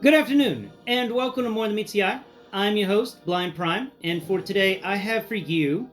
Good afternoon, and welcome to More Than Meets the Eye. I'm your host, Blind Prime, and for today I have for you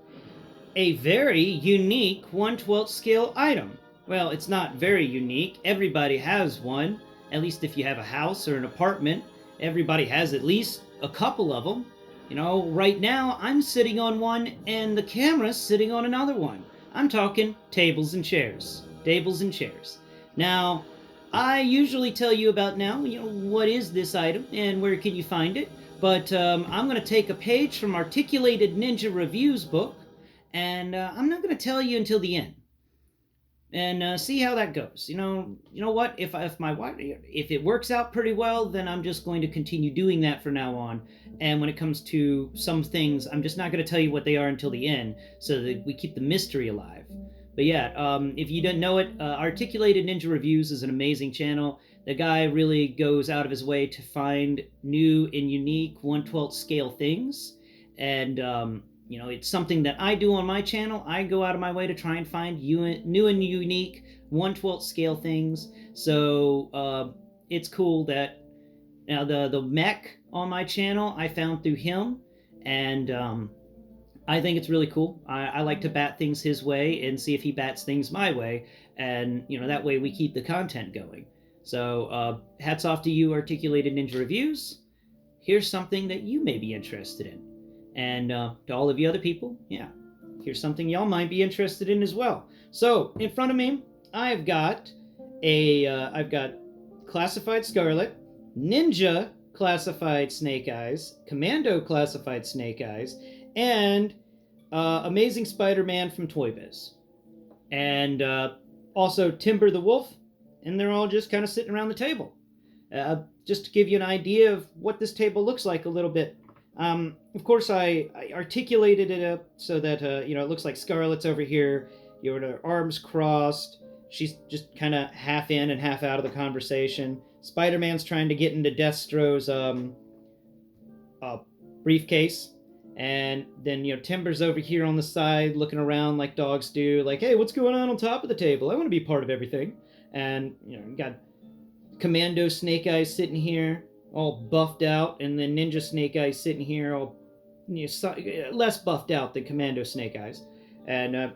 a very unique 1/12 scale item. Well, it's not very unique. Everybody has one. At least if you have a house or an apartment, everybody has at least a couple of them. You know, right now I'm sitting on one and the camera's sitting on another one. I'm talking tables and chairs. Tables and chairs. Now, I usually tell you about now, what is this item and where can you find it? But I'm going to take a page from Articulated Ninja Review's book, and I'm not going to tell you until the end, and see how that goes. You know what? If it works out pretty well, then I'm just going to continue doing that from now on. And when it comes to some things, I'm just not going to tell you what they are until the end, so that we keep the mystery alive. But yeah, if you didn't know it, Articulated Ninja Reviews is an amazing channel. The guy really goes out of his way to find new and unique 1/12 scale things, and it's something that I do on my channel. I go out of my way to try and find new and unique 1/12 scale things. So it's cool that now the mech on my channel I found through him, and I think it's really cool. I like to bat things his way and see if he bats things my way, and that way we keep the content going. So hats off to you, Articulated Ninja Reviews. Here's something that you may be interested in, and to all of you other people, yeah, here's something y'all might be interested in as well. So in front of me, I've got Classified Scarlet, Ninja Classified Snake Eyes, Commando Classified Snake Eyes, and Amazing Spider-Man from Toy Biz, and also Timber the Wolf, and they're all just kind of sitting around the table. Just to give you an idea of what this table looks like a little bit. Of course, I articulated it up so that it looks like Scarlet's over here. With her arms crossed. She's just kind of half in and half out of the conversation. Spider-Man's trying to get into Destro's briefcase. And then, Timber's over here on the side looking around like dogs do. Like, hey, what's going on top of the table? I want to be part of everything. And, you got Commando Snake Eyes sitting here, all buffed out. And then Ninja Snake Eyes sitting here, all less buffed out than Commando Snake Eyes. And,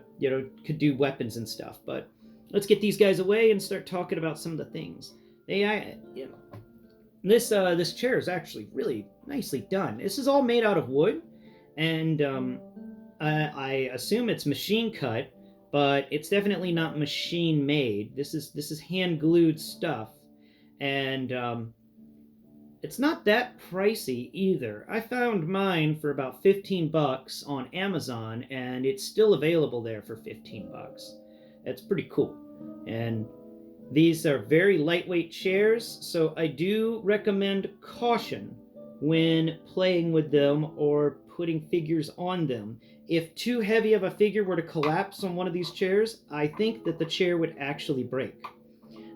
could do weapons and stuff. But let's get these guys away and start talking about some of the things. This chair is actually really nicely done. This is all made out of wood. And I assume it's machine cut, but it's definitely not machine made. This is hand glued stuff, and it's not that pricey either. I found mine for about $15 on Amazon, and it's still available there for $15. It's pretty cool. And these are very lightweight chairs, so I do recommend caution when playing with them or putting figures on them. If too heavy of a figure were to collapse on one of these chairs, I think that the chair would actually break.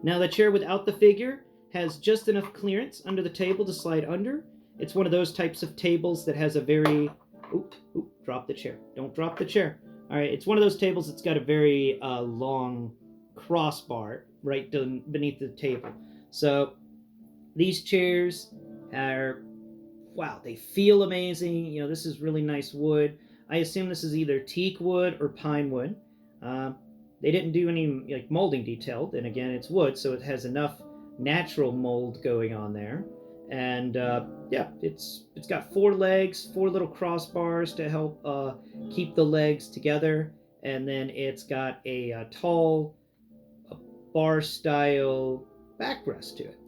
Now, the chair without the figure has just enough clearance under the table to slide under. It's one of those types of tables that has a very... drop the chair. Don't drop the chair. All right, it's one of those tables that's got a very long crossbar right beneath the table. So these chairs are... wow, they feel amazing. This is really nice wood. I assume this is either teak wood or pine wood. They didn't do any molding detail. Then again, it's wood, so it has enough natural mold going on there. And yeah, it's got 4 legs, 4 little crossbars to help keep the legs together. And then it's got a tall bar-style backrest to it.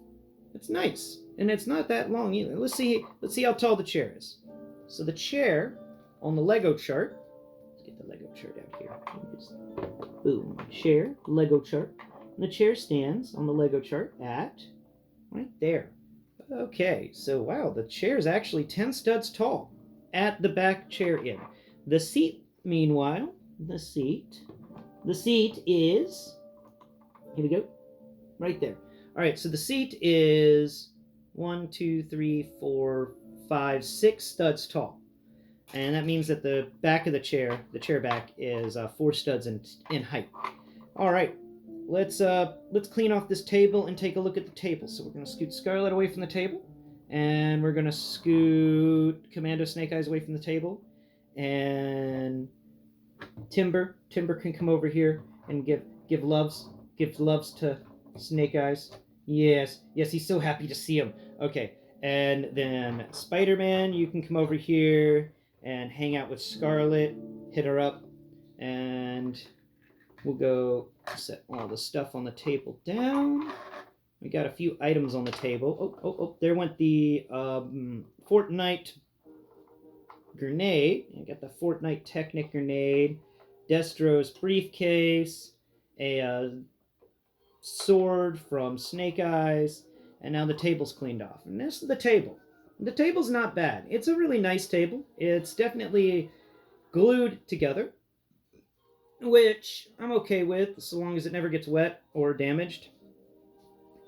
It's nice. And it's not that long either. Let's see how tall the chair is. So the chair on the Lego chart, let's get the Lego chart out here. Boom, chair, Lego chart. And the chair stands on the Lego chart at right there. Okay, so wow, the chair is actually 10 studs tall at the back chair end. The seat, meanwhile, the seat is, here we go, right there. All right, so the seat is 1, 2, 3, 4, 5, 6 studs tall. And that means that the chair back is 4 studs in height. All right, let's clean off this table and take a look at the table. So we're gonna scoot Scarlet away from the table, and we're gonna scoot Commando Snake Eyes away from the table, and Timber can come over here and give loves to Snake Eyes. Yes, he's so happy to see him. Okay, and then Spider-Man, you can come over here and hang out with Scarlet, hit her up, and we'll go set all the stuff on the table down. We got a few items on the table. Oh, there went the Fortnite grenade. I got the Fortnite Technic grenade, Destro's briefcase, a sword from Snake Eyes, and now the table's cleaned off. And this is the table. The table's not bad. It's a really nice table. It's definitely glued together, which I'm okay with, so long as it never gets wet or damaged.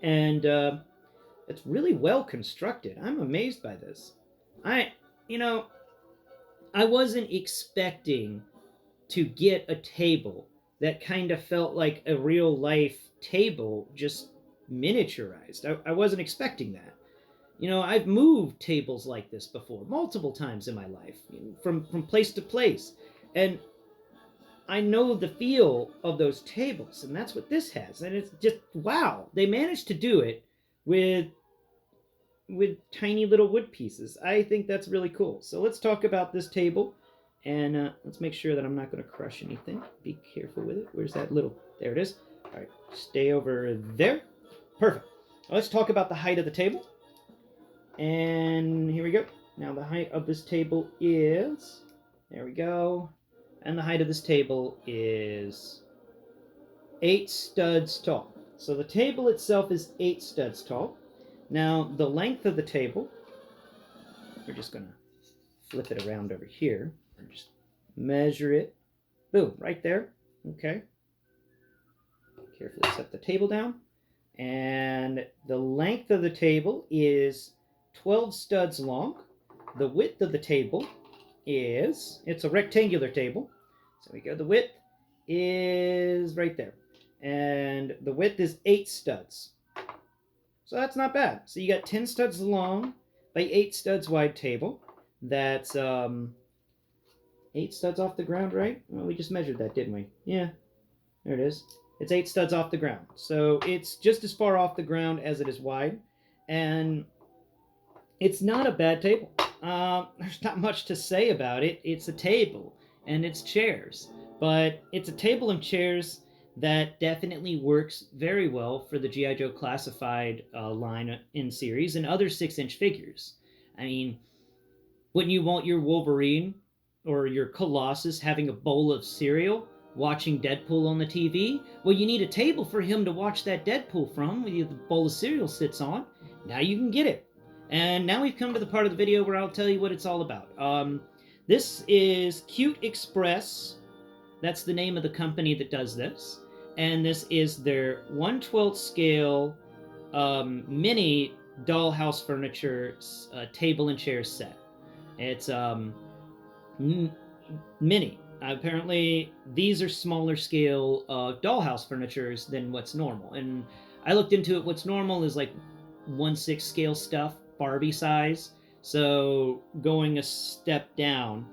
And it's really well constructed. I'm amazed by this. I wasn't expecting to get a table that kind of felt like a real life table, just miniaturized. I wasn't expecting that. I've moved tables like this before, multiple times in my life, from place to place. And I know the feel of those tables, and that's what this has. And it's just, wow, they managed to do it with tiny little wood pieces. I think that's really cool. So let's talk about this table, and let's make sure that I'm not going to crush anything. Be careful with it. Where's that little... There it is. All right, stay over there. Perfect. Let's talk about the height of the table. And here we go. Now the height of this table is... There we go. And the height of this table is 8 studs tall. So the table itself is 8 studs tall. Now, the length of the table, we're just going to flip it around over here and just measure it. Boom, right there. Okay. Carefully set the table down. And the length of the table is 12 studs long. The width of the table is, it's a rectangular table. So we go, the width is right there. And the width is 8 studs. So that's not bad. So you got 10 studs long by 8 studs wide table. That's 8 studs off the ground, right? Well, we just measured that, didn't we? Yeah, there it is. It's 8 studs off the ground. So it's just as far off the ground as it is wide. And it's not a bad table. There's not much to say about it. It's a table and it's chairs. But it's a table and chairs that definitely works very well for the G.I. Joe Classified line in series and other 6-inch figures. I mean, wouldn't you want your Wolverine or your Colossus having a bowl of cereal watching Deadpool on the TV? Well, you need a table for him to watch that Deadpool from, where the bowl of cereal sits on. Now you can get it. And now we've come to the part of the video where I'll tell you what it's all about. This is Cute Express. That's the name of the company that does this. And this is their 1/12 scale mini dollhouse furniture table and chair set. It's mini. Apparently, these are smaller scale dollhouse furnitures than what's normal. And I looked into it. What's normal is like 1/6 scale stuff, Barbie size. So going a step down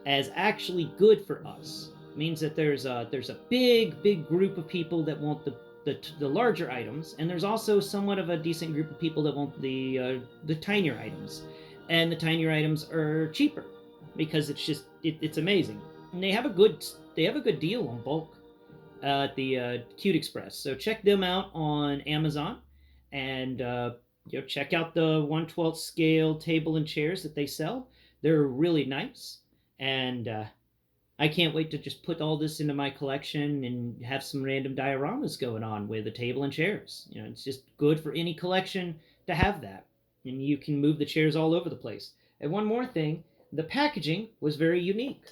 is actually good for us. Means that there's a big group of people that want the larger items, and there's also somewhat of a decent group of people that want the tinier items, and the tinier items are cheaper because it's amazing, and they have a good deal on bulk at the Cute Express. So check them out on Amazon, and check out the 1/12 scale table and chairs that they sell. They're really nice, and I can't wait to just put all this into my collection and have some random dioramas going on with the table and chairs. It's just good for any collection to have that. And you can move the chairs all over the place. And one more thing, the packaging was very unique.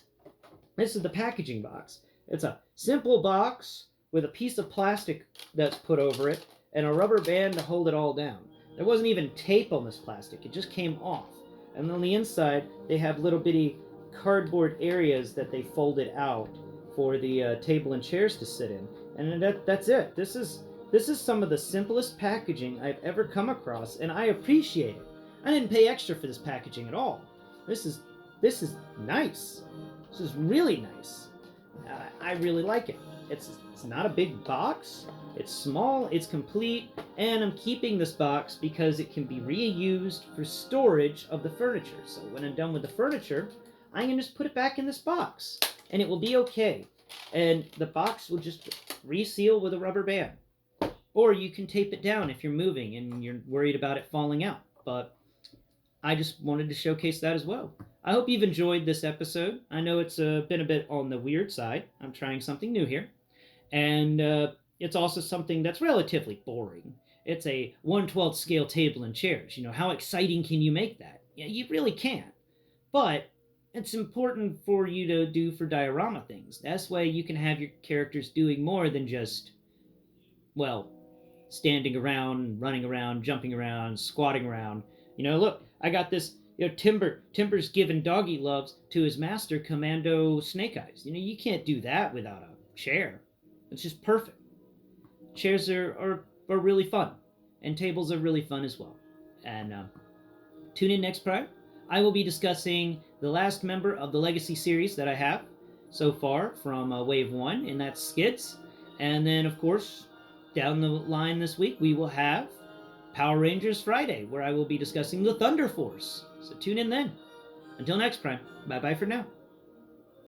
This is the packaging box. It's a simple box with a piece of plastic that's put over it and a rubber band to hold it all down. There wasn't even tape on this plastic. It just came off. And on the inside, they have little bitty cardboard areas that they folded out for the table and chairs to sit in. And that's it. This is some of the simplest packaging I've ever come across, and I appreciate it. I didn't pay extra for this packaging at all. This is this is nice. This is really nice. I really like it. It's not a big box. It's small. It's complete, and I'm keeping this box because it can be reused for storage of the furniture. So when I'm done with the furniture, I can just put it back in this box, and it will be okay. And the box will just reseal with a rubber band. Or you can tape it down if you're moving and you're worried about it falling out. But I just wanted to showcase that as well. I hope you've enjoyed this episode. I know it's been a bit on the weird side. I'm trying something new here. And it's also something that's relatively boring. It's a 1/12 scale table and chairs. How exciting can you make that? Yeah, you really can't. But it's important for you to do for diorama things. That's way you can have your characters doing more than just, well, standing around, running around, jumping around, squatting around. Look, I got this. Timber's giving doggy loves to his master, Commando Snake Eyes. You can't do that without a chair. It's just perfect. Chairs are really fun, and tables are really fun as well. And tune in next Prime. I will be discussing the last member of the Legacy series that I have so far from Wave 1, and that's Skids. And then, of course, down the line this week, we will have Power Rangers Friday, where I will be discussing the Thunder Force. So tune in then. Until next Prime, bye-bye for now.